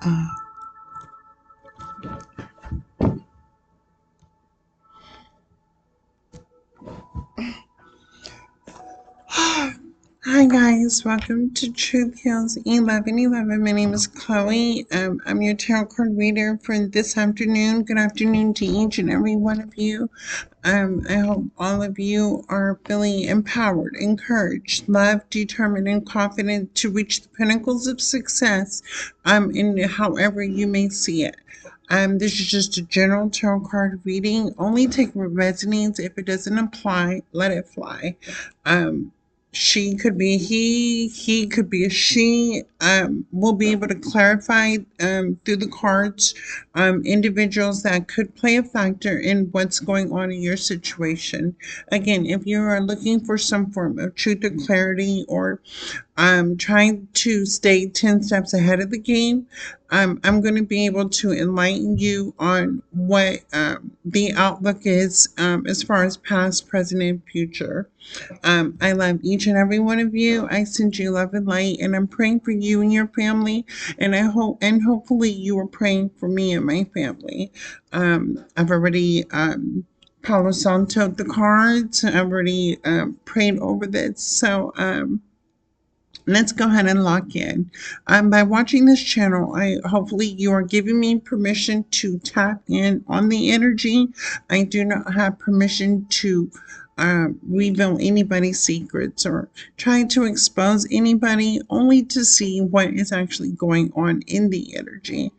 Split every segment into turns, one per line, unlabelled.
Hi guys, welcome to Truth Heals 1111. My name is Chloe. I'm your tarot card reader for this afternoon. Good afternoon to each and every one of you. I hope all of you are feeling empowered, encouraged, loved, determined, and confident to reach the pinnacles of success in however you may see it. This is just a general tarot card reading. Only take what resonates. If it doesn't apply, let it fly. She could be he could be a she. We'll be able to clarify through the cards individuals that could play a factor in what's going on in your situation. Again, if you are looking for some form of truth or clarity, or trying to stay 10 steps ahead of the game, I'm going to be able to enlighten you on what the outlook is as far as past, present, and future. I love each and every one of you. I send you love and light, and I'm praying for you and your family. And hopefully you are praying for me and my family. I've already Palo Santo the cards. I've already prayed over this. So let's go ahead and lock in. By watching this channel, hopefully you are giving me permission to tap in on the energy. I do not have permission to reveal anybody's secrets or try to expose anybody, only to see what is actually going on in the energy.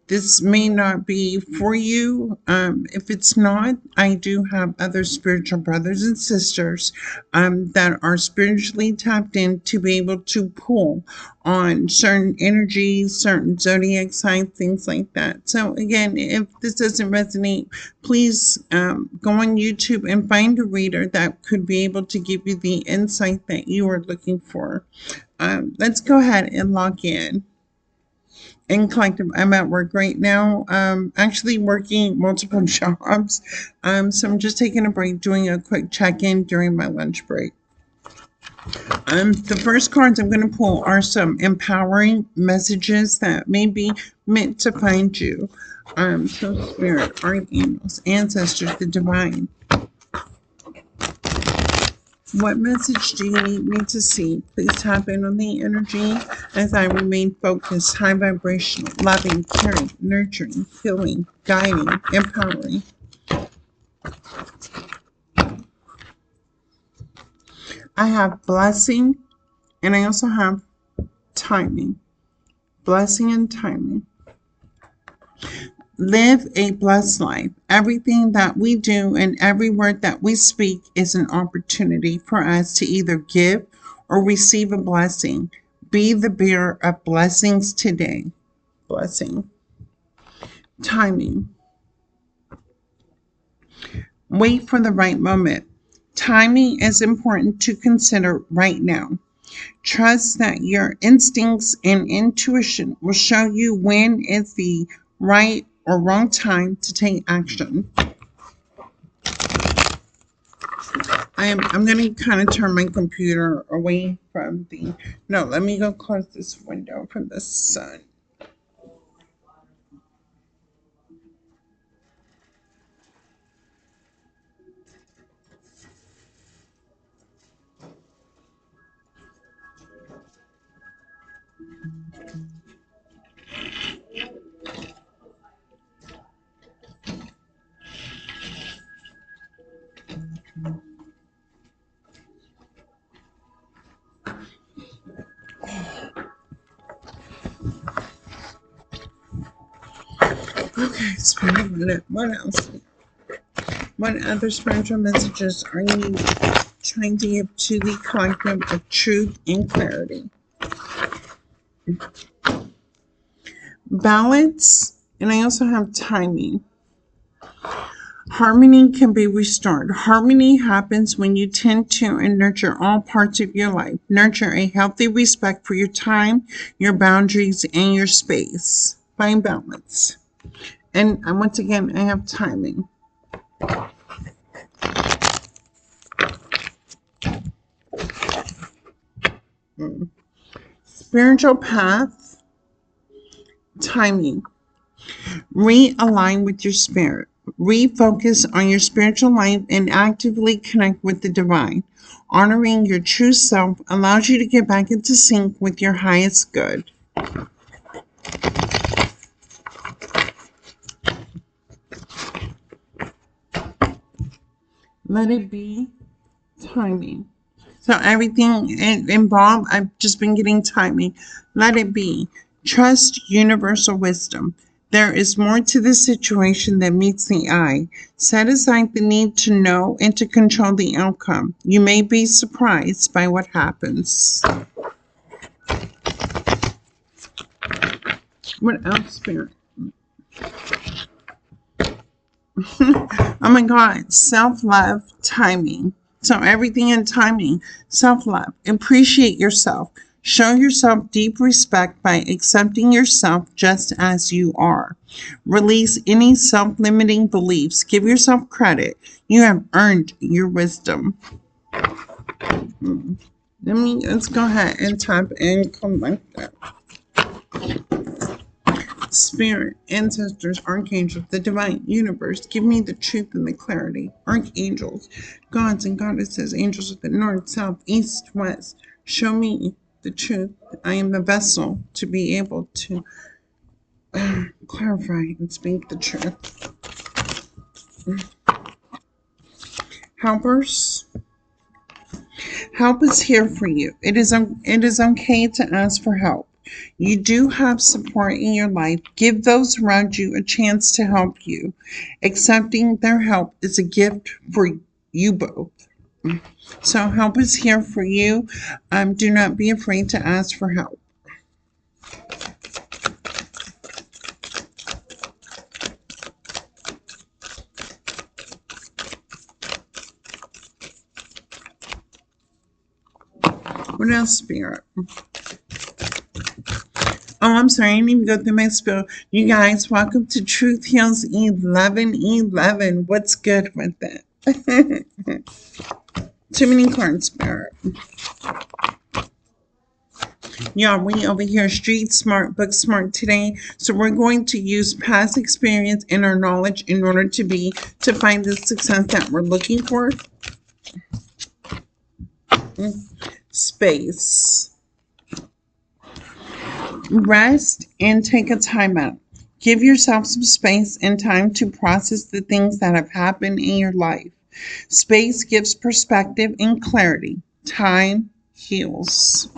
This may not be for you. If it's not, I do have other spiritual brothers and sisters that are spiritually tapped in to be able to pull on certain energies, certain zodiac signs, things like that. So again, if this doesn't resonate, please go on YouTube and find a reader that could be able to give you the insight that you are looking for. Let's go ahead and lock in. In collective, I'm at work right now, actually working multiple jobs. So I'm just taking a break, doing a quick check-in during my lunch break. The first cards I'm going to pull are some empowering messages that may be meant to find you. So spirit, archangels, ancestors, the divine. What message do you need me to see? Please tap in on the energy as I remain focused, high vibrational, loving, caring, nurturing, healing, guiding, empowering. I have blessing, and I also have timing. Blessing and timing. Live a blessed life. Everything that we do and every word that we speak is an opportunity for us to either give or receive a blessing. Be the bearer of blessings today. Blessing. Timing. Wait for the right moment. Timing is important to consider right now. Trust that your instincts and intuition will show you when is the right or wrong time to take action. I'm going to kind of turn my computer away from the... No, let me go close this window from the sun. Okay, Spirit, what else? What other spiritual messages are you trying to give to the collective of truth and clarity? Balance, and I also have timing. Harmony can be restored. Harmony happens when you tend to and nurture all parts of your life. Nurture a healthy respect for your time, your boundaries, and your space. Find balance. And once again, I have timing. Spiritual path timing. Realign with your spirit. Refocus on your spiritual life and actively connect with the divine. Honoring your true self allows you to get back into sync with your highest good. Let it be timing. So everything involved, I've just been getting timing. Let it be. Trust universal wisdom. There is more to this situation than meets the eye. Set aside the need to know and to control the outcome. You may be surprised by what happens. What else, Spirit? Oh my God, self-love, timing. So everything in timing, self-love, appreciate yourself. Show yourself deep respect by accepting yourself just as you are. Release any self-limiting beliefs. Give yourself credit. You have earned your wisdom. Let's go ahead and tap and collect that. Spirit, ancestors, archangels, the divine universe, give me the truth and the clarity. Archangels, gods and goddesses, angels of the north, south, east, west, show me the truth. I am the vessel to be able to clarify and speak the truth. Helpers, help is here for you. It is okay to ask for help. You do have support in your life. Give those around you a chance to help you. Accepting their help is a gift for you both. So help is here for you. Do not be afraid to ask for help. What else, Spirit? Oh, I'm sorry, I didn't even go through my spill. You guys, welcome to Truth Heals 1111. What's good with that? Too many cards, Spirit. Y'all, we over here street smart, book smart today. So we're going to use past experience and our knowledge in order to find the success that we're looking for. Space. Rest and take a time out. Give yourself some space and time to process the things that have happened in your life. Space gives perspective and clarity. Time heals.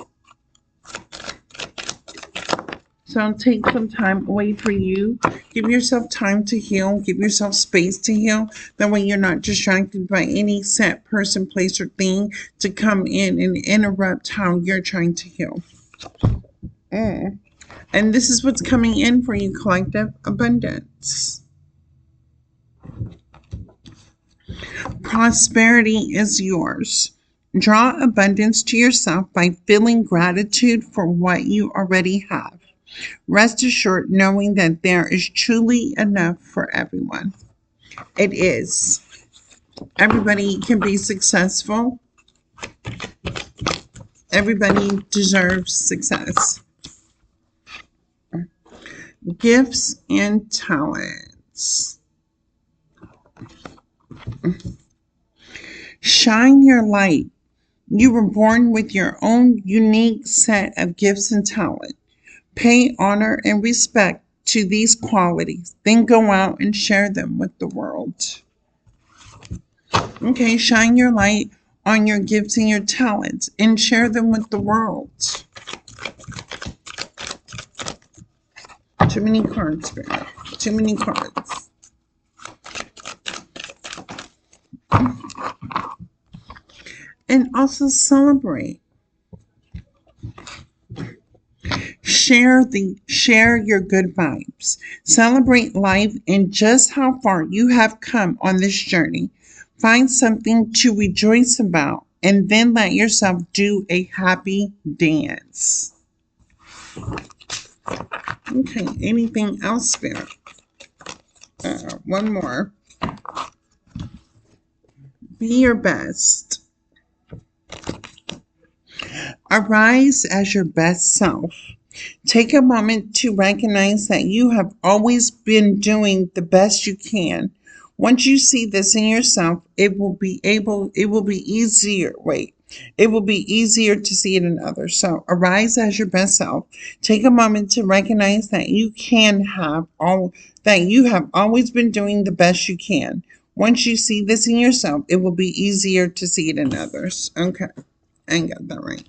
So take some time away for you. Give yourself time to heal. Give yourself space to heal. That way you're not distracted by any set person, place, or thing to come in and interrupt how you're trying to heal. And this is what's coming in for you, collective abundance. Prosperity is yours. Draw abundance to yourself by feeling gratitude for what you already have. Rest assured knowing that there is truly enough for everyone. It is. Everybody can be successful. Everybody deserves success. Gifts and talents. Shine your light. You were born with your own unique set of gifts and talent. Pay honor and respect to these qualities. Then go out and share them with the world. Okay, shine your light on your gifts and your talents and share them with the world. Too many cards, Spirit. Too many cards. And also celebrate. Share your good vibes. Celebrate life and just how far you have come on this journey. Find something to rejoice about and then let yourself do a happy dance. Okay, anything else, Spirit? One more. Be your best. Arise as your best self. Take a moment to recognize that you have always been doing the best you can. Once you see this in yourself, it will be easier. It will be easier to see it in others. So arise as your best self. Take a moment to recognize that you have always been doing the best you can. Once you see this in yourself, it will be easier to see it in others. Okay. I got that right.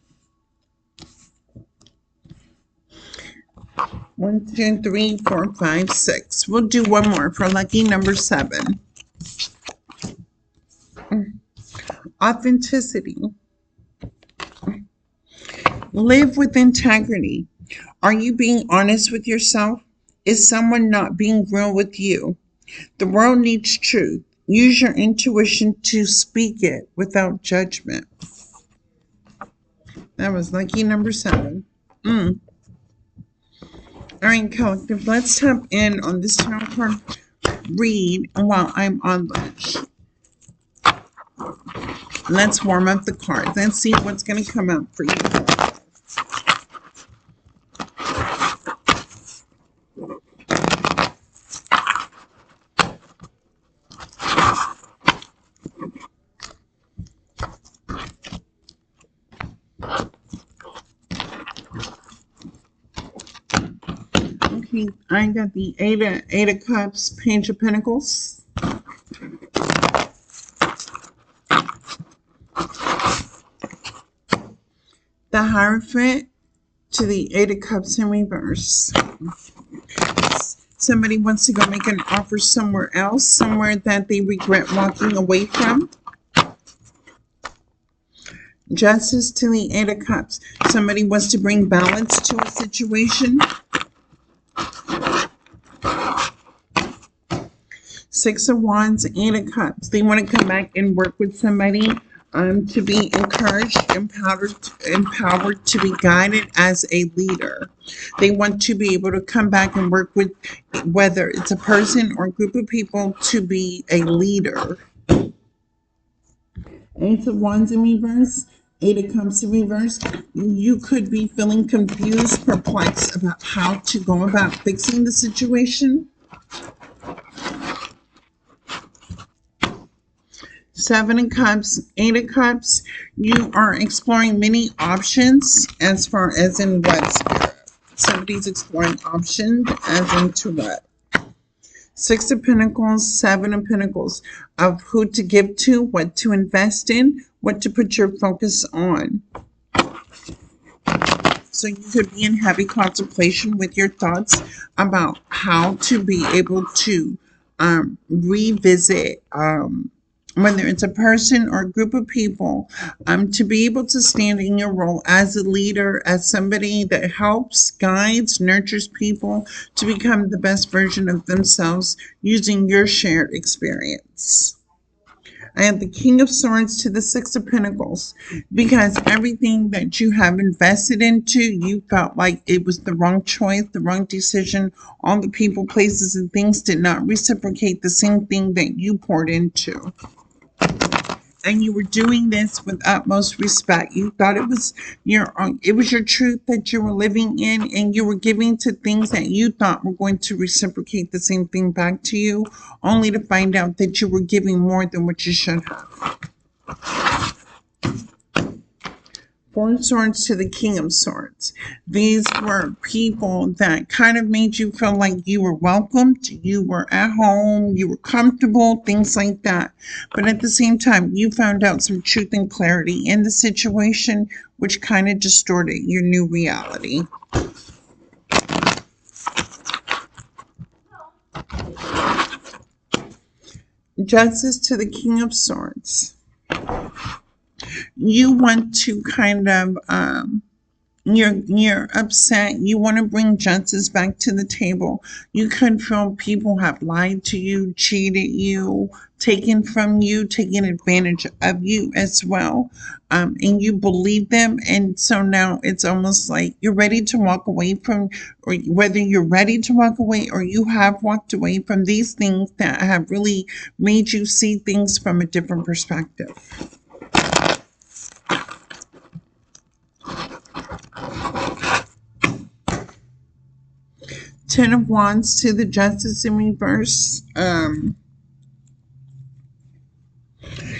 1, 2, 3, 4, 5, 6. We'll do one more for lucky number 7. Authenticity. Live with integrity. Are you being honest with yourself? Is someone not being real with you? The world needs truth. Use your intuition to speak it without judgment. That was lucky number 7. All right, collective, let's tap in on this tarot card read while I'm on lunch. Let's warm up the cards. Let's see what's going to come out for you. Okay, I got the Eight of Cups, Page of Pentacles. The Hierophant to the Eight of Cups in reverse. Somebody wants to go make an offer somewhere else, somewhere that they regret walking away from. Justice to the Eight of Cups. Somebody wants to bring balance to a situation. Six of Wands, Eight of Cups. They want to come back and work with somebody to be encouraged, empowered to be guided as a leader. They want to be able to come back and work with, whether it's a person or a group of people, to be a leader. Eight of Wands in reverse, Eight of Cups in reverse. You could be feeling confused, perplexed about how to go about fixing the situation. Seven of Cups, Eight of Cups. You are exploring many options as far as in what, Spirit? Somebody's exploring options as into what? Six of Pentacles, Seven of Pentacles, of who to give to, what to invest in, what to put your focus on. So you could be in heavy contemplation with your thoughts about how to be able to revisit, whether it's a person or a group of people, to be able to stand in your role as a leader, as somebody that helps, guides, nurtures people to become the best version of themselves using your shared experience. I have the King of Swords to the Six of Pentacles, because everything that you have invested into, you felt like it was the wrong choice, the wrong decision. All the people, places, and things did not reciprocate the same thing that you poured into. And you were doing this with utmost respect. You thought it was your truth that you were living in, and you were giving to things that you thought were going to reciprocate the same thing back to you, only to find out that you were giving more than what you should have. Four of Swords to the King of Swords. These were people that kind of made you feel like you were welcomed, you were at home, you were comfortable, things like that. But at the same time, you found out some truth and clarity in the situation, which kind of distorted your new reality. Justice to the King of Swords. You want to kind of you're upset. You want to bring justice back to the table. You could feel people have lied to you, cheated you, taken from you, taken advantage of you as well. And you believe them. And so now it's almost like you're ready to walk away from, or whether you're ready to walk away or you have walked away from these things that have really made you see things from a different perspective. Ten of Wands to the Justice in reverse.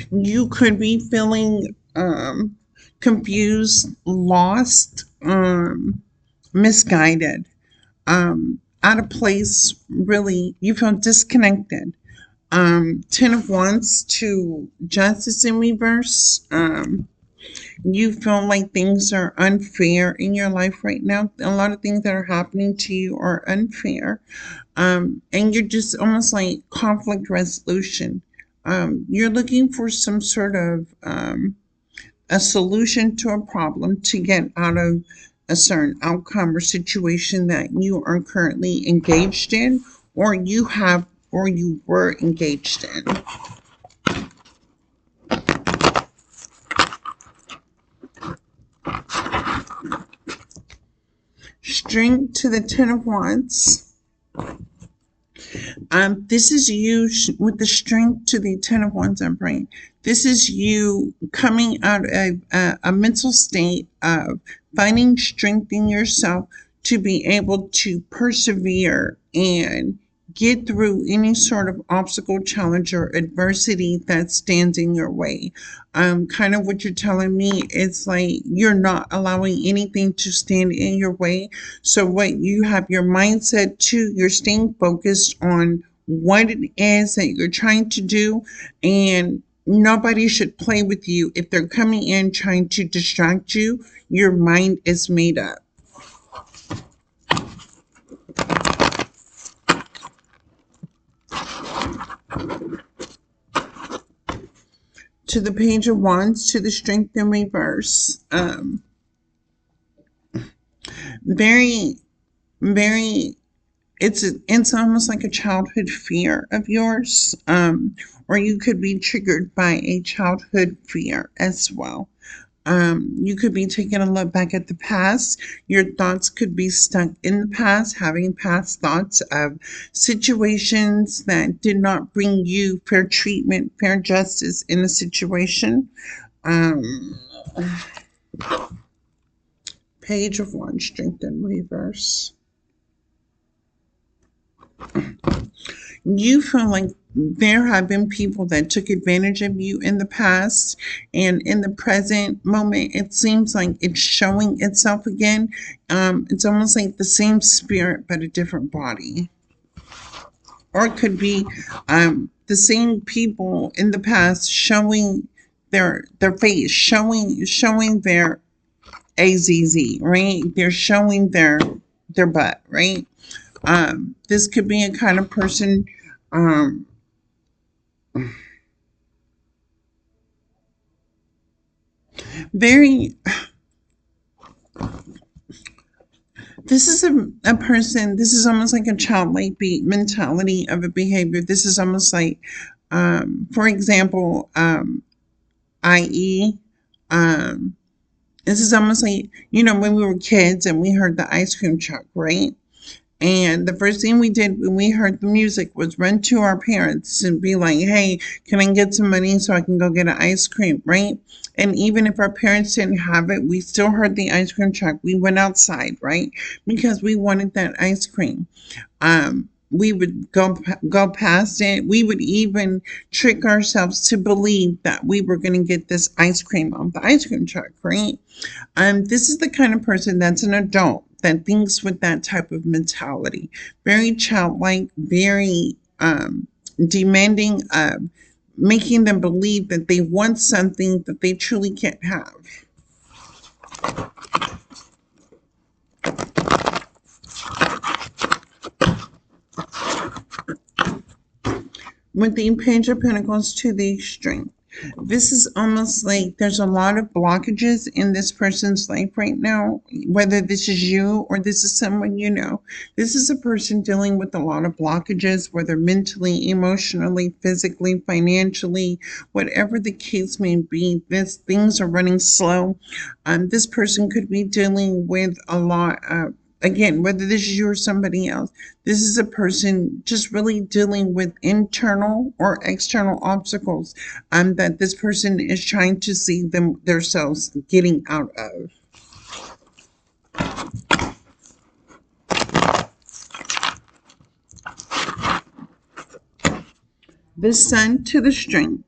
You could be feeling confused, lost, misguided, out of place. Really, you feel disconnected. Ten of Wands to Justice in reverse. You feel like things are unfair in your life right now. A lot of things that are happening to you are unfair. And you're just almost like conflict resolution. You're looking for some sort of a solution to a problem to get out of a certain outcome or situation that you are currently engaged in, or you were engaged in. Strength to the Ten of Wands. This is you with the strength to the Ten of Wands and brain. This is you coming out of a mental state of finding strength in yourself to be able to persevere and get through any sort of obstacle, challenge, or adversity that stands in your way. Kind of what you're telling me is like you're not allowing anything to stand in your way. So what you have your mindset to, you're staying focused on what it is that you're trying to do, and nobody should play with you. If they're coming in trying to distract you, your mind is made up. To the Page of Wands, to the Strength in reverse. Very, very, it's almost like a childhood fear of yours, or you could be triggered by a childhood fear as well. You could be taking a look back at the past. Your thoughts could be stuck in the past, having past thoughts of situations that did not bring you fair treatment, fair justice in a situation. Um, Page of Wands, Strength in reverse. You feel like there have been people that took advantage of you in the past, and in the present moment it seems like it's showing itself again. It's almost like the same spirit but a different body, or it could be the same people in the past showing their face, showing their azz, right? They're showing their butt, right? This could be a kind of person, um, very, this is a person, this is almost like a childlike mentality of a behavior. This is almost like, for example, i.e., um, this is almost like, when we were kids and we heard the ice cream truck, right? And the first thing we did when we heard the music was run to our parents and be like, hey, can I get some money so I can go get an ice cream, right? And even if our parents didn't have it, we still heard the ice cream truck. We went outside, right? Because we wanted that ice cream. We would go past it. We would even trick ourselves to believe that we were going to get this ice cream off the ice cream truck, right? This is the kind of person that's an adult that thinks with that type of mentality. Very childlike, very demanding of making them believe that they want something that they truly can't have. With the Page of Pentacles to the Extreme. This is almost like there's a lot of blockages in this person's life right now, whether this is you or this is someone you know. This is a person dealing with a lot of blockages, whether mentally, emotionally, physically, financially, whatever the case may be. Things are running slow. This person could be dealing with a lot of, again, whether this is you or somebody else, this is a person just really dealing with internal or external obstacles that this person is trying to see themselves getting out of. The sun to the strength.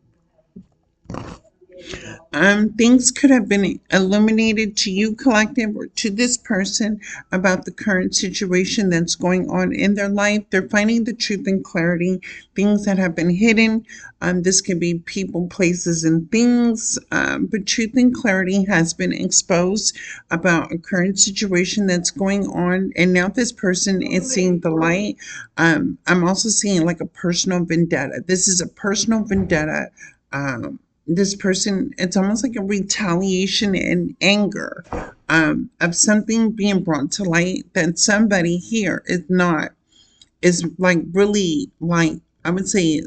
Things could have been illuminated to you, collective, or to this person about the current situation that's going on in their life. They're finding the truth and clarity, things that have been hidden. This could be people, places, and things, but truth and clarity has been exposed about a current situation that's going on. And now this person is seeing the light. I'm also seeing like a personal vendetta. This is a personal vendetta. This person, it's almost like a retaliation and anger of something being brought to light that somebody here is like really, like, I would say,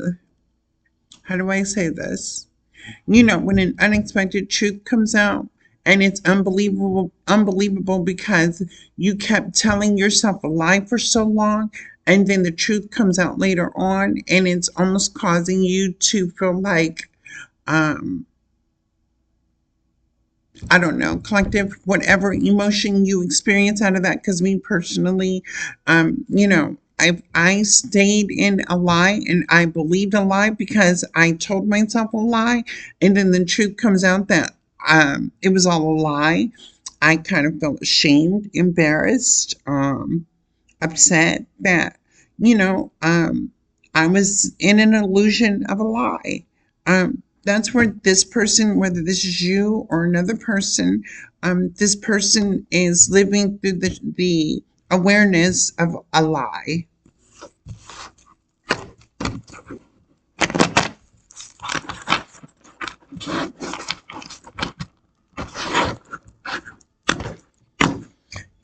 how do I say this? When an unexpected truth comes out, and it's unbelievable because you kept telling yourself a lie for so long, and then the truth comes out later on, and it's almost causing you to feel like, um I don't know, collective, whatever emotion you experience out of that. Because me personally, I stayed in a lie and I believed a lie because I told myself a lie, and then the truth comes out that it was all a lie. I kind of felt ashamed, embarrassed, upset that, you know, um, I was in an illusion of a lie. That's where this person, whether this is you or another person, this person is living through the awareness of a lie.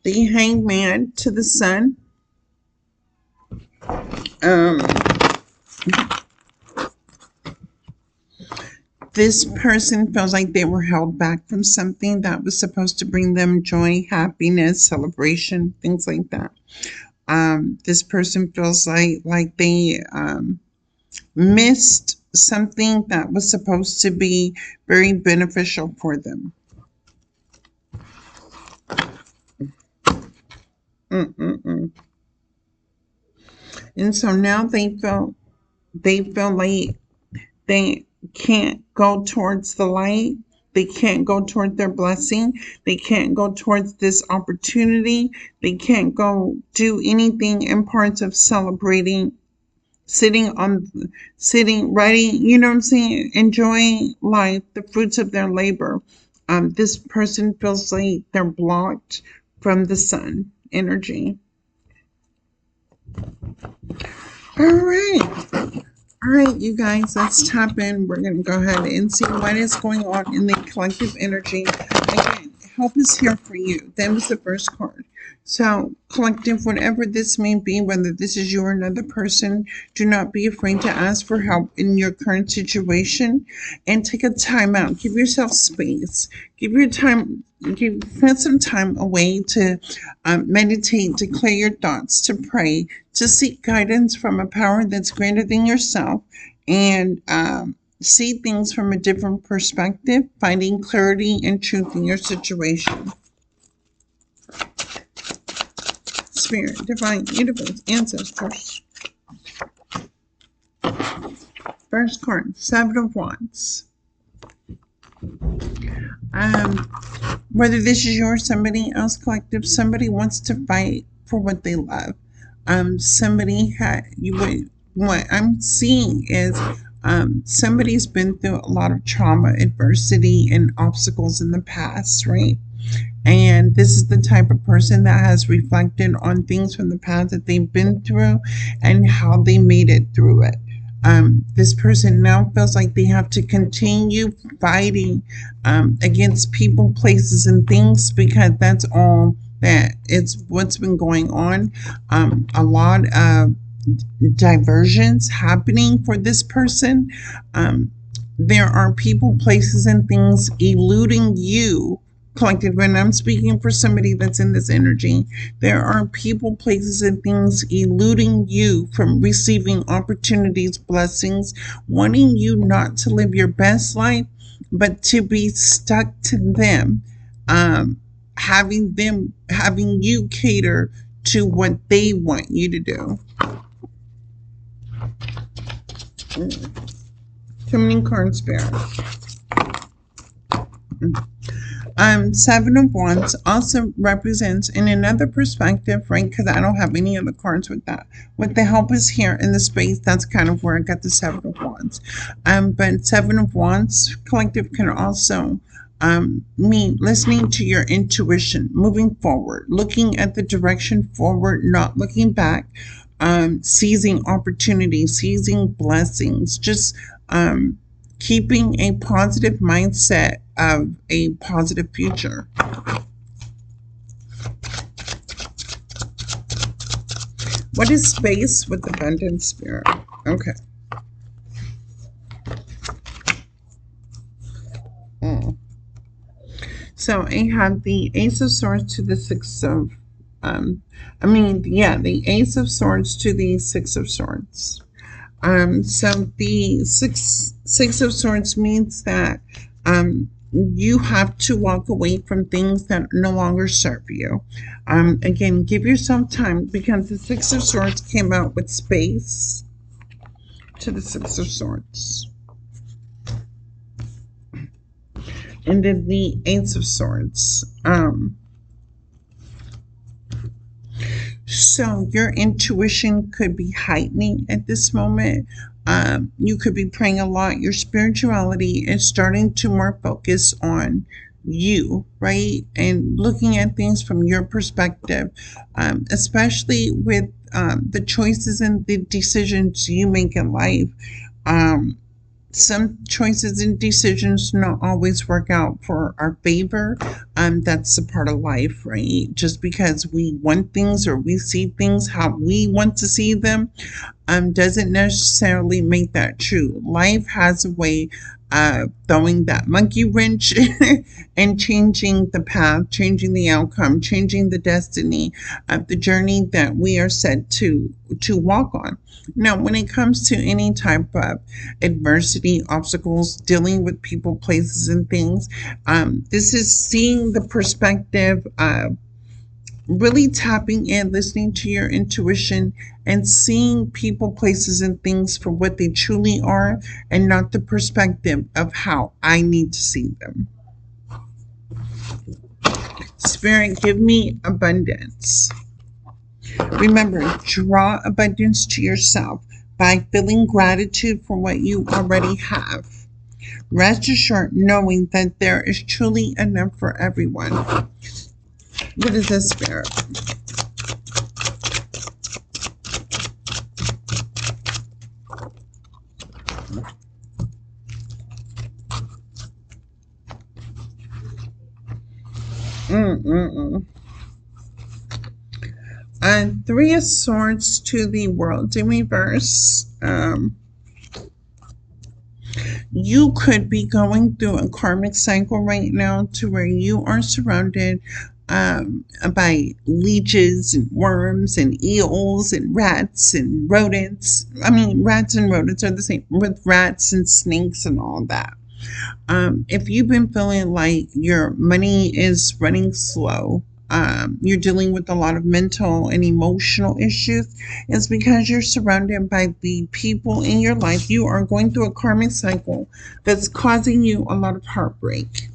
The hangman to the sun. Um, this person feels like they were held back from something that was supposed to bring them joy, happiness, celebration, things like that. This person feels like they missed something that was supposed to be very beneficial for them. Mm-mm-mm. And so now they feel like they can't go towards the light. They can't go toward their blessing. They can't go towards this opportunity. They can't go do anything in parts of celebrating, sitting on, sitting, writing, you know what I'm saying? Enjoying life, the fruits of their labor. This person feels like they're blocked from the sun energy. All right. All right, you guys, let's tap in. We're going to go ahead and see what is going on in the collective energy. Again, help is here for you. That was the first card. So, collective, whatever this may be, whether this is you or another person, do not be afraid to ask for help in your current situation and take a time out. Give yourself space. Spend some time away to meditate, to clear your thoughts, to pray, to seek guidance from a power that's greater than yourself, and see things from a different perspective, finding clarity and truth in your situation. Spirit, divine, universe, ancestors. First card, Seven of Wands. Um, Whether this is your somebody else collective, somebody wants to fight for what they love. Somebody had you would what I'm seeing is somebody's been through a lot of trauma, adversity, and obstacles in the past, right? And this is the type of person that has reflected on things from the past that they've been through and how they made it through it. This person now feels like they have to continue fighting against people, places, and things because that's all that it's what's been going on. A lot of diversions happening for this person. Um, there are people, places, and things eluding you. Collected, when I'm speaking for somebody that's in this energy, there are people, places, and things eluding you from receiving opportunities, blessings, wanting you not to live your best life, but to be stuck to them, having you cater to what they want you to do. Too many cards, Spirit. Seven of Wands also represents in another perspective, right? Because I don't have any other cards with that. With the help is here in the space, that's kind of where I got the Seven of Wands. But Seven of Wands collective can also mean listening to your intuition, moving forward, looking at the direction forward, not looking back, seizing opportunities, seizing blessings, just keeping a positive mindset of a positive future. What is space with abundance, Spirit? Okay. So I have the Ace of Swords to the Six of, the Ace of Swords to the Six of Swords. So the six of Swords means that you have to walk away from things that no longer serve you. Again, give yourself time because the Six of Swords came out with space to the Six of Swords. And then the Ace of Swords. So your intuition could be heightening at this moment. You could be praying a lot. Your spirituality is starting to more focus on you, right? And looking at things from your perspective, especially with the choices and the decisions you make in life. Some choices and decisions not always work out for our favor. That's a part of life, right? Just because we want things or we see things how we want to see them, doesn't necessarily make that true. Life has a way of throwing that monkey wrench and changing the path, changing the outcome, changing the destiny of the journey that we are set to walk on. Now, when it comes to any type of adversity, obstacles, dealing with people, places, and things, this is seeing the perspective of really tapping in, listening to your intuition, and seeing people, places, and things for what they truly are and not the perspective of how I need to see them. Spirit, give me abundance. Remember, draw abundance to yourself by feeling gratitude for what you already have. Rest assured knowing that there is truly enough for everyone. What is this, Spirit? Three of Swords to the World in reverse. You could be going through a karmic cycle right now to where you are surrounded by leeches and worms and eels and rats and rodents. I mean, rats and rodents are the same with rats and snakes and all that. If you've been feeling like your money is running slow, you're dealing with a lot of mental and emotional issues, it's because you're surrounded by the people in your life. You are going through a karmic cycle that's causing you a lot of heartbreak.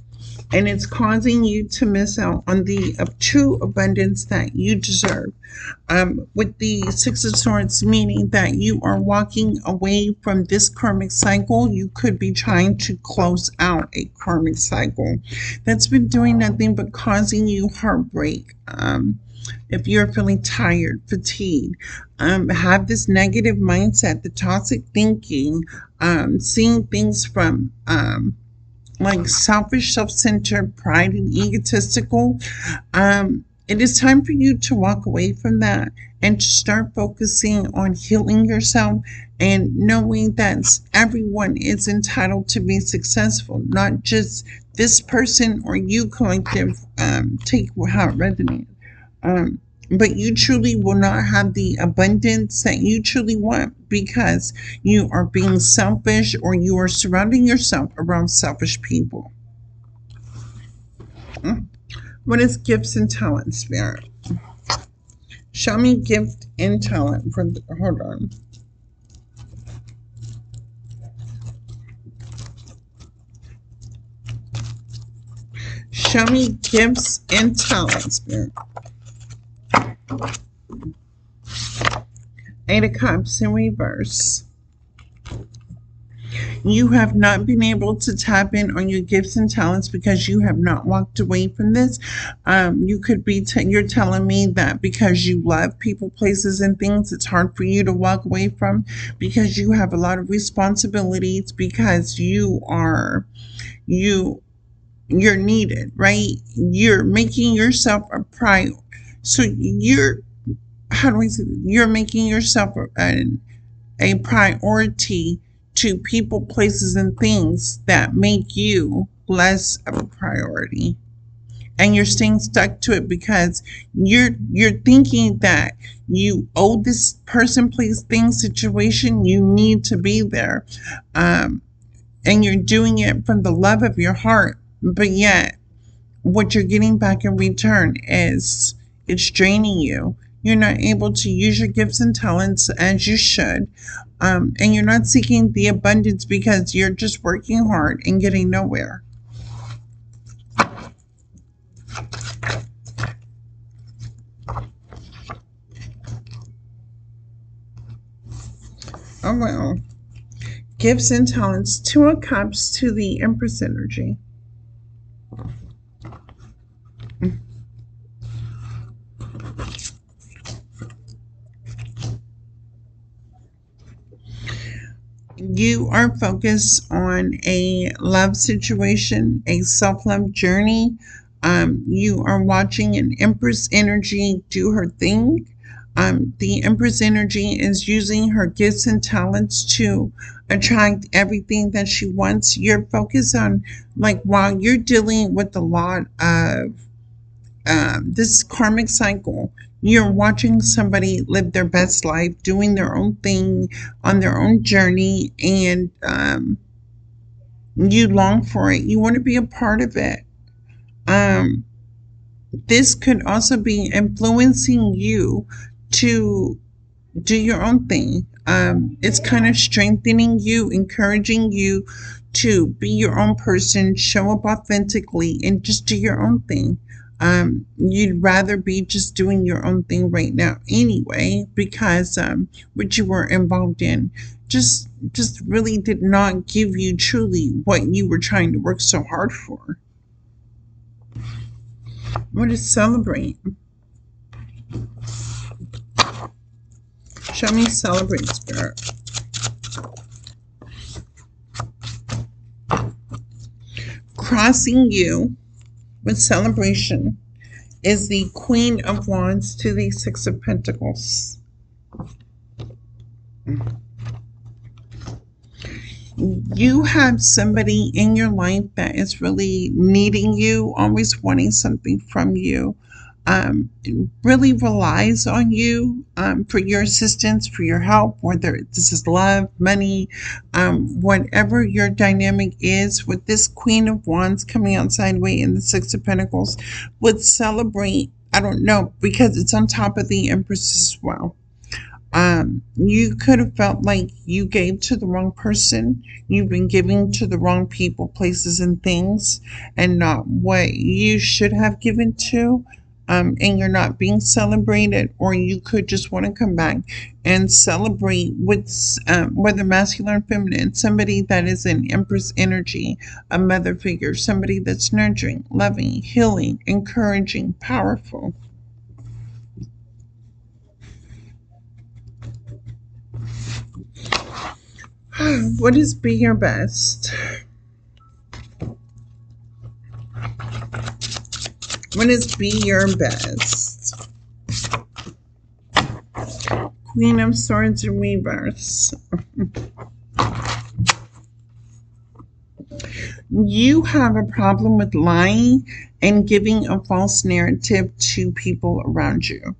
And it's causing you to miss out on the true abundance that you deserve. With the Six of Swords, meaning that you are walking away from this karmic cycle. You could be trying to close out a karmic cycle that's been doing nothing but causing you heartbreak. If you're feeling tired, fatigued, have this negative mindset, the toxic thinking, seeing things from like selfish, self-centered, pride, and egotistical, it is time for you to walk away from that and to start focusing on healing yourself and knowing that everyone is entitled to be successful, not just this person or you collective. Take how it resonates. But you truly will not have the abundance that you truly want because you are being selfish or you are surrounding yourself around selfish people. What is gifts and talent, Spirit? Show me gift and talent. Hold on. Show me gifts and talents, Spirit. Eight of Cups in reverse. You have not been able to tap in on your gifts and talents because you have not walked away from this. You could be, you're telling me that because you love people, places, and things, it's hard for you to walk away from because you have a lot of responsibilities, because you're needed, right? You're making yourself a priority. So you're making yourself a priority to people, places, and things that make you less of a priority. And you're staying stuck to it because you're thinking that you owe this person, place, thing, situation. You need to be there, and you're doing it from the love of your heart. But yet, what you're getting back in return is it's draining you. You're not able to use your gifts and talents as you should. And you're not seeking the abundance because you're just working hard and getting nowhere. Oh, well. Gifts and talents. Two of Cups to the Empress energy. You are focused on a love situation, a self-love journey. You are watching an Empress energy do her thing. The Empress energy is using her gifts and talents to attract everything that she wants. You're focused on, like, while you're dealing with a lot of this karmic cycle, you're watching somebody live their best life, doing their own thing on their own journey, and you long for it. You want to be a part of it. This could also be influencing you to do your own thing. It's kind of strengthening you, encouraging you to be your own person, show up authentically, and just do your own thing. You'd rather be just doing your own thing right now anyway, because what you were involved in just really did not give you truly what you were trying to work so hard for. What is celebrate? Show me celebrate, Spirit. Crossing you with celebration is the Queen of Wands to the Six of Pentacles. You have somebody in your life that is really needing you, always wanting something from you, really relies on you for your assistance, for your help, whether this is love, money, whatever your dynamic is. With this Queen of Wands coming out sideways in the Six of Pentacles, would celebrate, I don't know, because it's on top of the Empress as well. You could have felt like you gave to the wrong person. You've been giving to the wrong people, places, and things, and not what you should have given to. And you're not being celebrated, or you could just want to come back and celebrate with whether masculine or feminine, somebody that is an Empress energy, a mother figure, somebody that's nurturing, loving, healing, encouraging, powerful. What is be your best? What is be your best? Queen of Swords in reverse. You have a problem with lying and giving a false narrative to people around you.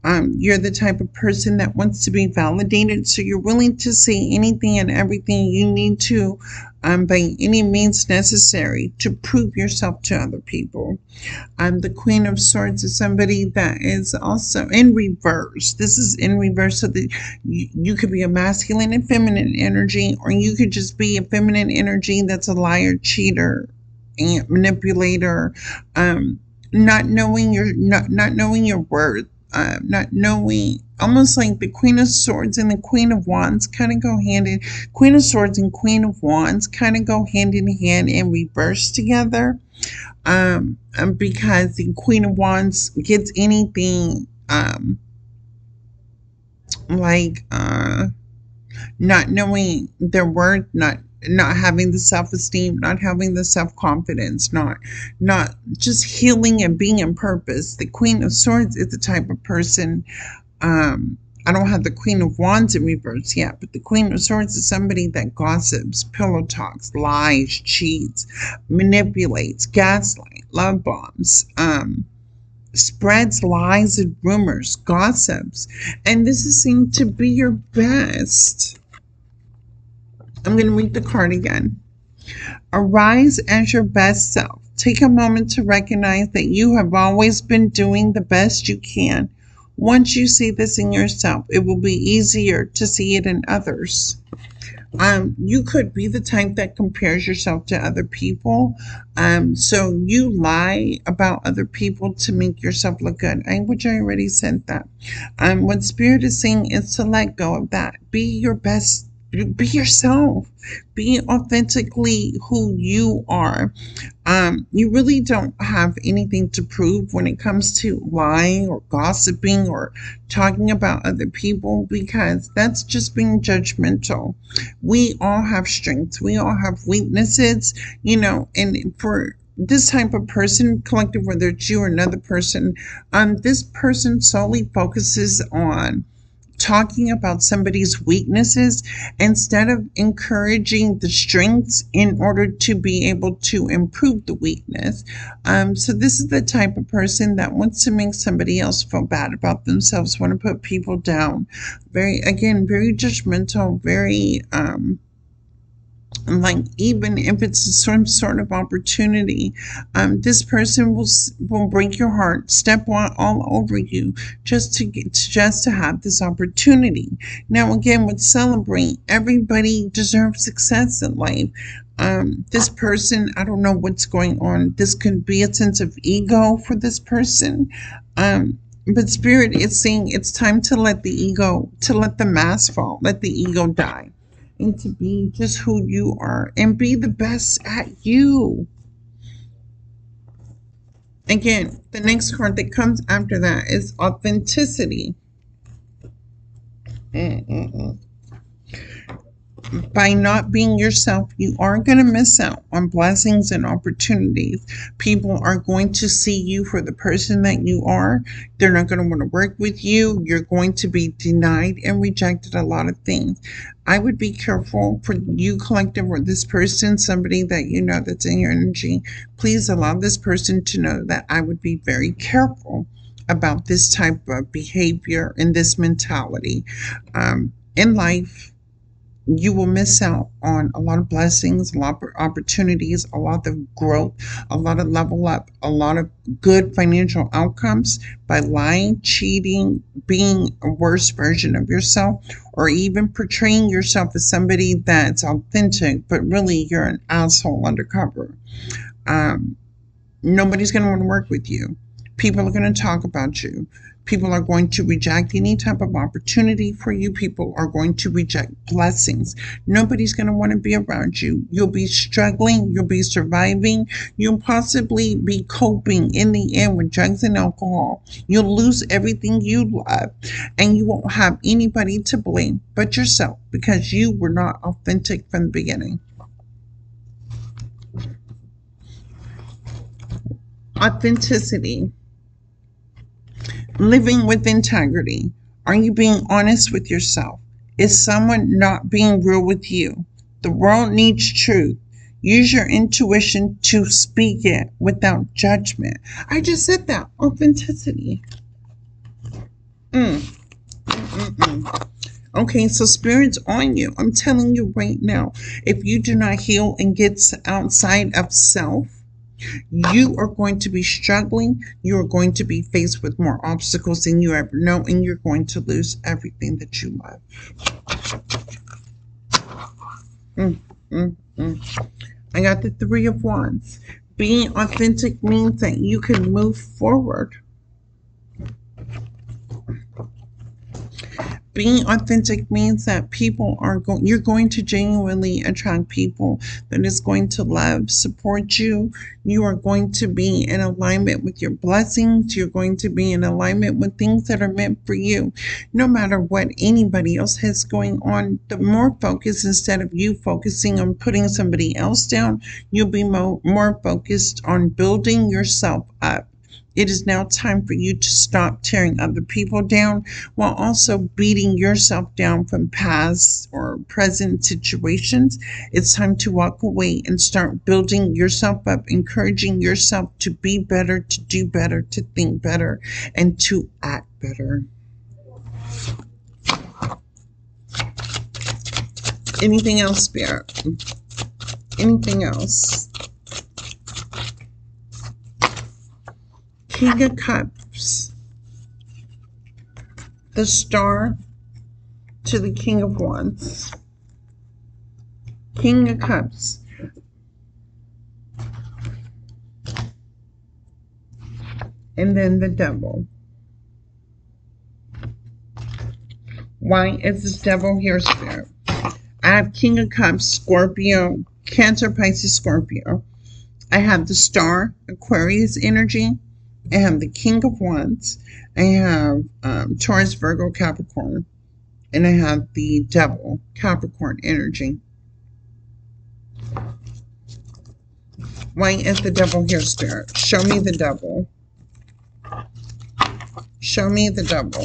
You're the type of person that wants to be validated, so you're willing to say anything and everything you need to, by any means necessary, to prove yourself to other people. The Queen of Swords is somebody that is also in reverse. This is in reverse, so that you could be a masculine and feminine energy, or you could just be a feminine energy that's a liar, cheater, and manipulator, not knowing not knowing your worth, not knowing, almost like the Queen of Swords and the Queen of Wands kind of go hand in Queen of Swords and Queen of Wands kind of go hand in hand and reverse together. Because the Queen of Wands gets anything like not knowing their worth, not having the self-esteem, not having the self-confidence, not just healing and being in purpose. The Queen of Swords is the type of person, I don't have the Queen of Wands in reverse yet, but the Queen of Swords is somebody that gossips, pillow talks, lies, cheats, manipulates, gaslights, love bombs, spreads lies and rumors, gossips, and this is seen to be your best. I'm going to read the card again. Arise as your best self. Take a moment to recognize that you have always been doing the best you can. Once you see this in yourself, it will be easier to see it in others. You could be the type that compares yourself to other people. So you lie about other people to make yourself look good. Which I already said that. What Spirit is saying is to let go of that. Be your best. Be yourself. Be authentically who you are. You really don't have anything to prove when it comes to lying or gossiping or talking about other people, because that's just being judgmental. We all have strengths. We all have weaknesses, and for this type of person, collective, whether it's you or another person, this person solely focuses on talking about somebody's weaknesses instead of encouraging the strengths in order to be able to improve the weakness. So this is the type of person that wants to make somebody else feel bad about themselves, want to put people down. Very judgmental, very like, even if it's some sort of opportunity, this person will break your heart, step all over you just to have this opportunity. Now again, with Celebrate, everybody deserves success in life. This person, I don't know what's going on. This could be a sense of ego for this person. But Spirit is saying it's time to let the mask fall, let the ego die, and to be just who you are and be the best at you. Again, the next card that comes after that is authenticity. By not being yourself, you are going to miss out on blessings and opportunities. People are going to see you for the person that you are. They're not going to want to work with you. You're going to be denied and rejected a lot of things. I would be careful for you, collective, or this person, somebody that you know that's in your energy. Please allow this person to know that I would be very careful about this type of behavior and this mentality. In life, you will miss out on a lot of blessings, a lot of opportunities, a lot of growth, a lot of level up, a lot of good financial outcomes by lying, cheating, being a worse version of yourself, or even portraying yourself as somebody that's authentic, but really you're an asshole undercover. Nobody's going to want to work with you. People are going to talk about you. People are going to reject any type of opportunity for you. People are going to reject blessings. Nobody's going to want to be around you. You'll be struggling. You'll be surviving. You'll possibly be coping in the end with drugs and alcohol. You'll lose everything you love, and you won't have anybody to blame but yourself, because you were not authentic from the beginning. Authenticity. Living with integrity. Are you being honest with yourself? Is someone not being real with you? The world needs truth. Use your intuition to speak it without judgment. I just said that. Authenticity. Okay, so Spirit's on you. I'm telling you right now, if you do not heal and get outside of self, you are going to be struggling. You are going to be faced with more obstacles than you ever know, and you're going to lose everything that you love. I got the Three of Wands. Being authentic means that you can move forward. Being authentic means that you're going to genuinely attract people that is going to love, support you. You are going to be in alignment with your blessings. You're going to be in alignment with things that are meant for you. No matter what anybody else has going on, the more focus, instead of you focusing on putting somebody else down, you'll be more focused on building yourself up. It is now time for you to stop tearing other people down while also beating yourself down from past or present situations. It's time to walk away and start building yourself up, encouraging yourself to be better, to do better, to think better, and to act better. Anything else, Spirit? Anything else? King of Cups. The Star to the King of Wands. King of Cups. And then the Devil. Why is this Devil here, Spirit? I have King of Cups, Scorpio, Cancer, Pisces, Scorpio. I have the Star, Aquarius energy. I have the King of Wands. I have Taurus, Virgo, Capricorn. And I have the Devil, Capricorn energy. Why is the Devil here, Spirit? Show me the Devil. Show me the Devil.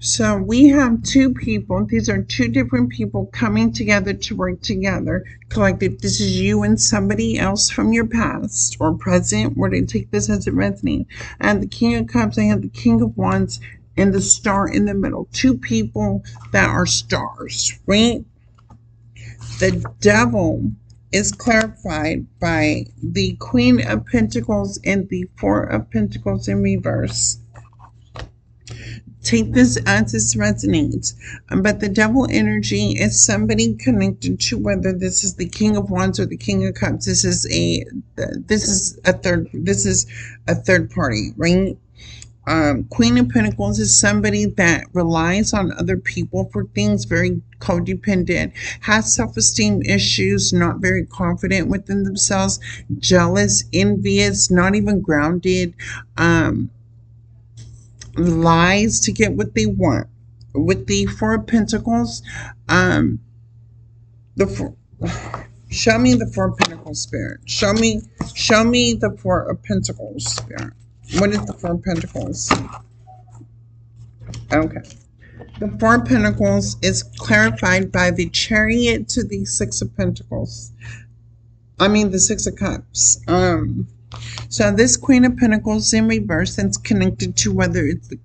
So we have two people. These are two different people coming together to work together. Collective. This is you and somebody else from your past or present. We're going to take this as it resonates. And the King of Cups, I have the King of Wands and the Star in the middle. Two people that are stars, right? The Devil is clarified by the Queen of Pentacles and the Four of Pentacles in reverse. Take this as it resonates. But the Devil energy is somebody connected to, whether this is the King of Wands or the King of Cups. This is a third party, right? Queen of Pentacles is somebody that relies on other people for things, very codependent, has self-esteem issues, not very confident within themselves, jealous, envious, not even grounded, lies to get what they want. With the Four of Pentacles, show me the Four of Pentacles, Spirit. Show me the Four of Pentacles, Spirit. What is the Four of Pentacles? Okay. The Four of Pentacles is clarified by the Chariot to the Six of Pentacles. I mean the Six of Cups. So this Queen of Pentacles in reverse, that's connected to whether it's the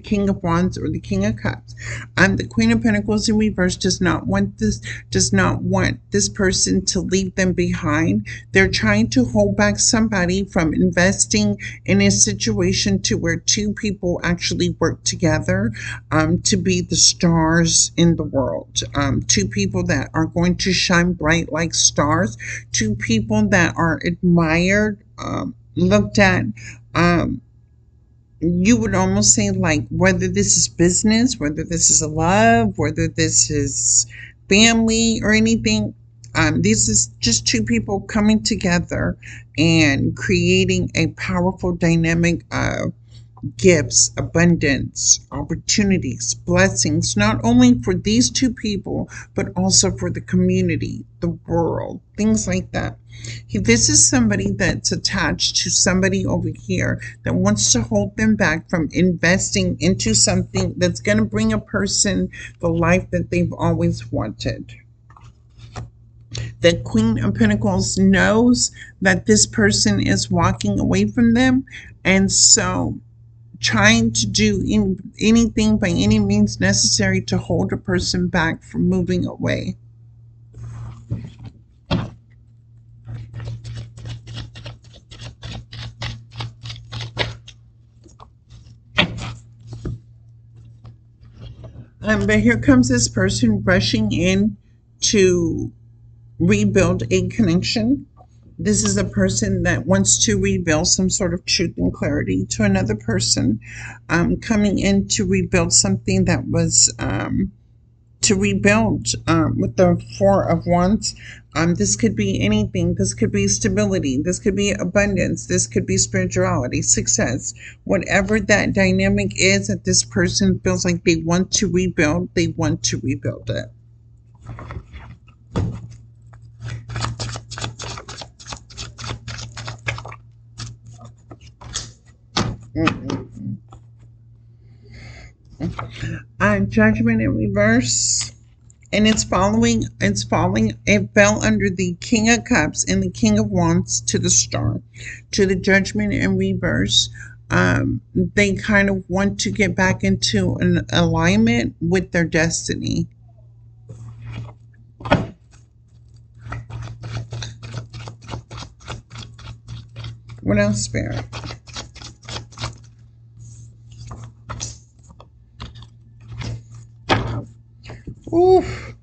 King of Wands or the King of Cups. The Queen of Pentacles in reverse does not want this person to leave them behind. They're trying to hold back somebody from investing in a situation to where two people actually work together to be the stars in the world. Two people that are going to shine bright like stars. Two people that are admired, looked at, you would almost say, like, whether this is business, whether this is a love, whether this is family or anything. This is just two people coming together and creating a powerful dynamic of gifts, abundance, opportunities, blessings, not only for these two people, but also for the community, the world, things like that. This is somebody that's attached to somebody over here that wants to hold them back from investing into something that's going to bring a person the life that they've always wanted. The Queen of Pentacles knows that this person is walking away from them, and so trying to do anything by any means necessary to hold a person back from moving away. But here comes this person rushing in to rebuild a connection. This is a person that wants to rebuild some sort of truth and clarity to another person, coming in to rebuild something that was to rebuild with the Four of Wands. This could be anything. This could be stability. This could be abundance. This could be spirituality, success. Whatever that dynamic is that this person feels like they want to rebuild, they want to rebuild it. Judgment in reverse. And it fell under the King of Cups and the King of Wands to the Star, to the Judgment in reverse. They kind of want to get back into an alignment with their destiny. What else, Spirit? Oof.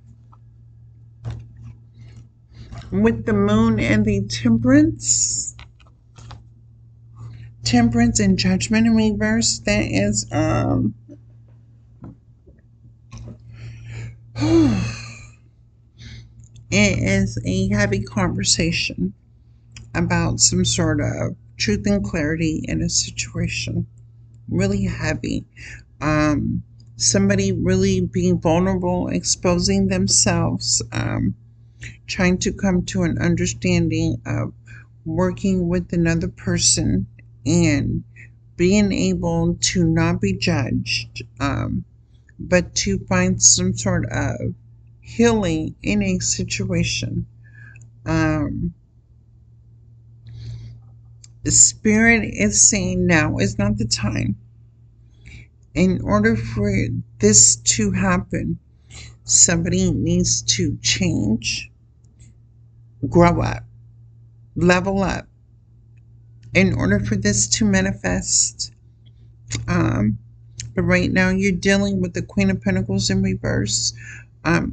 With the Moon and the Temperance. Temperance and Judgment in reverse. That is it is a heavy conversation about some sort of truth and clarity in a situation. Really heavy. Somebody really being vulnerable, exposing themselves, trying to come to an understanding of working with another person and being able to not be judged, but to find some sort of healing in a situation. The Spirit is saying now is not the time. In order for this to happen, somebody needs to change, grow up, level up. In order for this to manifest, but right now you're dealing with the Queen of Pentacles in reverse,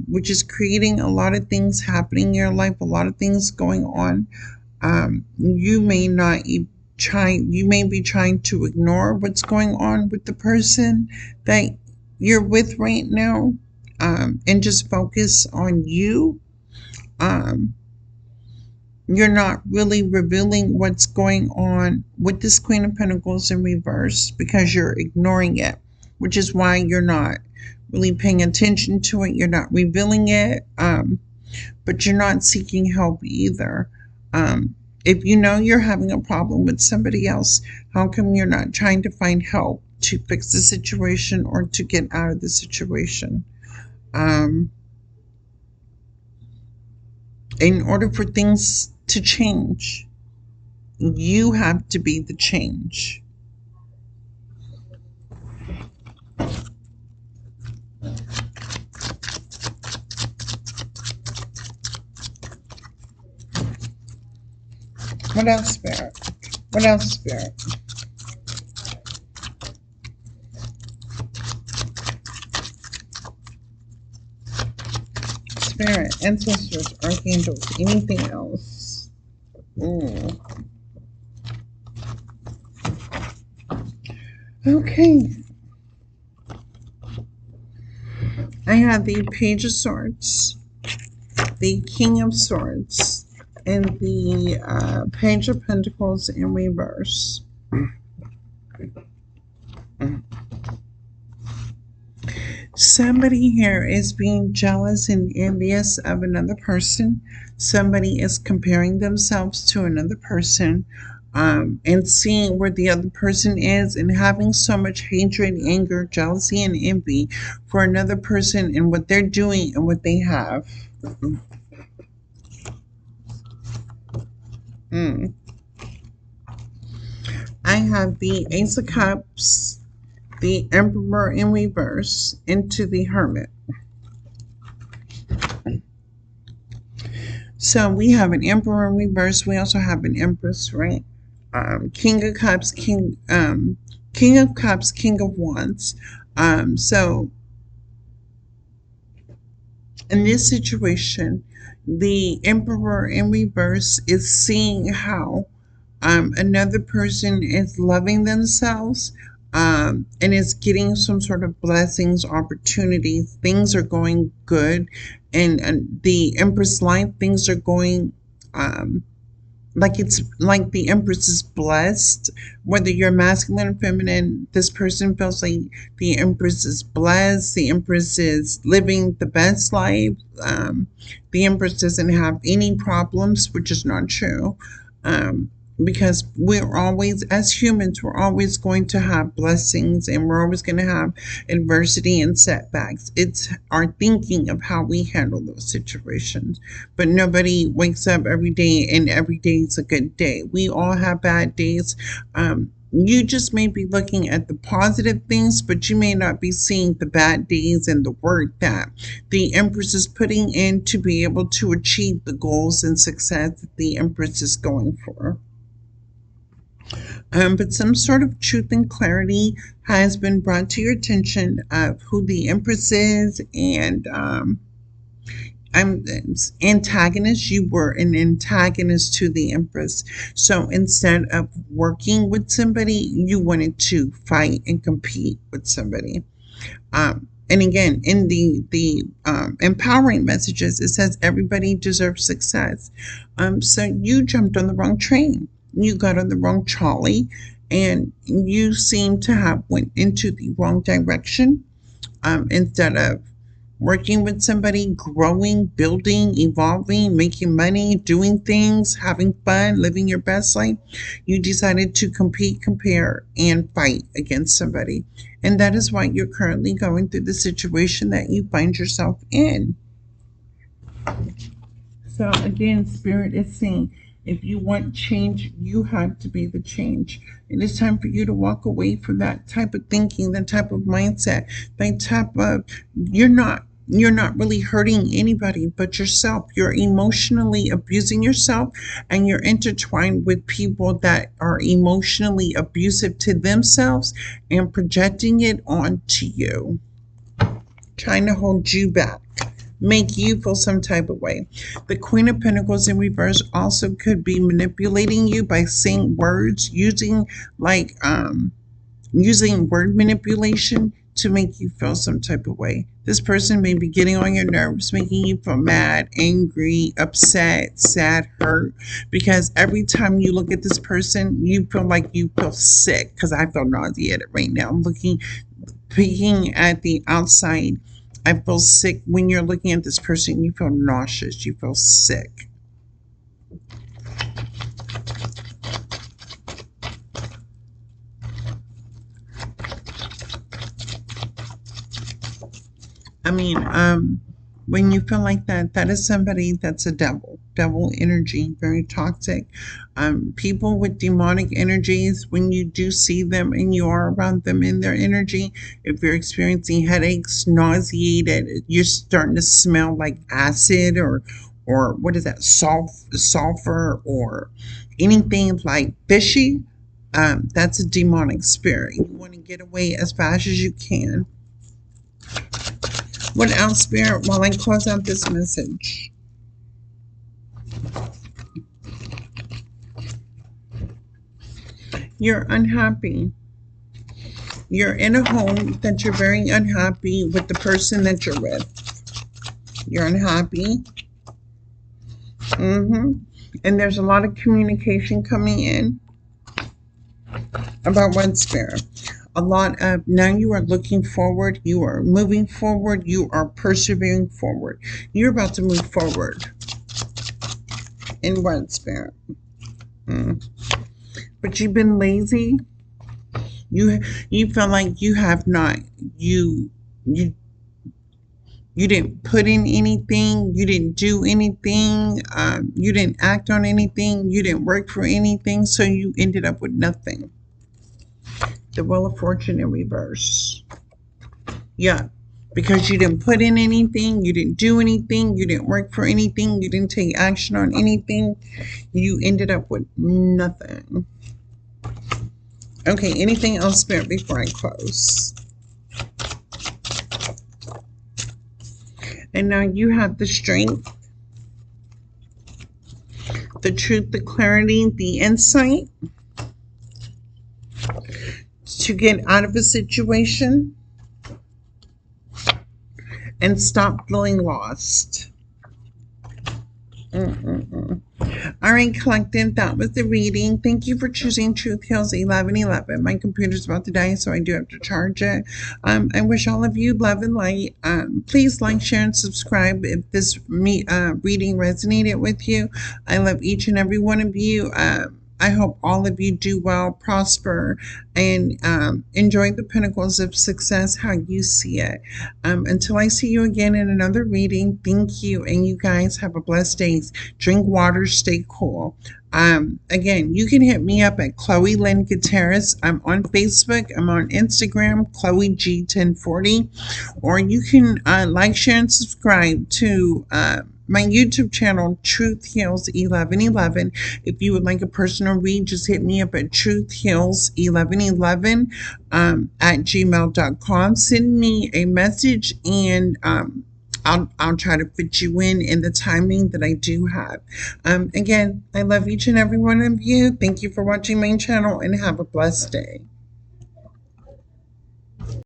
which is creating a lot of things happening in your life, a lot of things going on. You may be trying to ignore what's going on with the person that you're with right now, and just focus on you. You're not really revealing what's going on with this Queen of Pentacles in reverse because you're ignoring it, which is why you're not really paying attention to it. You're not revealing it, but you're not seeking help either. If you know you're having a problem with somebody else, how come you're not trying to find help to fix the situation or to get out of the situation? In order for things to change, you have to be the change. What else, Spirit? What else, Spirit? Spirit, ancestors, archangels, anything else? Okay. I have the Page of Swords, the King of Swords, and the Page of Pentacles in reverse. Somebody here is being jealous and envious of another person. Somebody is comparing themselves to another person, and seeing where the other person is and having so much hatred, anger, jealousy, and envy for another person and what they're doing and what they have. I have the Ace of Cups, the Emperor in reverse, into the Hermit. So we have an Emperor in reverse. We also have an Empress, right? King of Cups, King of Cups, King of Wands. So In this situation, the Emperor in reverse is seeing how another person is loving themselves, and is getting some sort of blessings, opportunities. Things are going good, and the Empress life, things are going um, like it's like the Empress is blessed. Whether you're masculine or feminine, this person feels like the Empress is blessed. The Empress is living the best life. The Empress doesn't have any problems, which is not true. Um, because we're always, as humans, we're always going to have blessings, and we're always going to have adversity and setbacks. It's our thinking of how we handle those situations. But nobody wakes up every day and every day is a good day. We all have bad days. You just may be looking at the positive things, but you may not be seeing the bad days and the work that the Empress is putting in to be able to achieve the goals and success that the Empress is going for. But some sort of truth and clarity has been brought to your attention of who the Empress is, and I'm antagonist. You were an antagonist to the Empress. So instead of working with somebody, you wanted to fight and compete with somebody. And again, in the empowering messages, it says everybody deserves success. So you jumped on the wrong train. You got on the wrong trolley, and you seem to have went into the wrong direction. Instead of working with somebody, growing, building, evolving, making money, doing things, having fun, living your best life, you decided to compete, compare, and fight against somebody. And that is why you're currently going through the situation that you find yourself in. So again, Spirit is saying, if you want change, you have to be the change. It is time for you to walk away from that type of thinking, that type of mindset, that type of you're not really hurting anybody but yourself. You're emotionally abusing yourself, and you're intertwined with people that are emotionally abusive to themselves and projecting it onto you, trying to hold you back, make you feel some type of way. The Queen of Pentacles in reverse also could be manipulating you by saying words, using word manipulation to make you feel some type of way. This person may be getting on your nerves, making you feel mad, angry, upset, sad, hurt, because every time you look at this person, you feel like you feel sick, because I feel nauseated right now. I'm peeking at the outside. I feel sick. When you're looking at this person, you feel nauseous, you feel sick. I mean, when you feel like that, that is somebody that's a devil energy, very toxic. People with demonic energies, when you do see them and you are around them in their energy, if you're experiencing headaches, nauseated, you're starting to smell like acid, or what is that, sulfur, or anything like fishy, that's a demonic spirit. You want to get away as fast as you can. What else, Spirit, while I close out this message? You're unhappy. You're in a home that you're very unhappy with the person that you're with. You're unhappy. And there's a lot of communication coming in about one, Spirit. A lot of, now you are looking forward, you are moving forward, you are persevering forward. You're about to move forward in one, Spirit. But you've been lazy. You feel like you have not, you didn't put in anything, you didn't do anything, you didn't act on anything, you didn't work for anything, so you ended up with nothing. The Wheel of Fortune in reverse. Yeah, because you didn't put in anything, you didn't do anything, you didn't work for anything, you didn't take action on anything, you ended up with nothing. Okay, anything else, Spirit, before I close? And now you have the strength, the truth, the clarity, the insight to get out of a situation and stop feeling lost. Mm-mm-mm. All right, collective, that was the reading. Thank you for choosing Truth Heals 1111. My computer's about to die, so I do have to charge it. I wish all of you love and light. Please like, share, and subscribe if this reading resonated with you. I love each and every one of you. I hope all of you do well, prosper, and enjoy the pinnacles of success how you see it. Until I see you again in another reading, thank you, and you guys have a blessed day. Drink water, stay cool. Again, you can hit me up at Chloe Lynn Gutierrez. I'm on Facebook. I'm on Instagram, Chloe G1040. Or you can like, share, and subscribe to my YouTube channel, Truth Heals 1111. If you would like a personal read, just hit me up at Truth Heals 1111 at gmail.com. Send me a message and I'll try to fit you in the timing that I do have. Again, I love each and every one of you. Thank you for watching my channel and have a blessed day.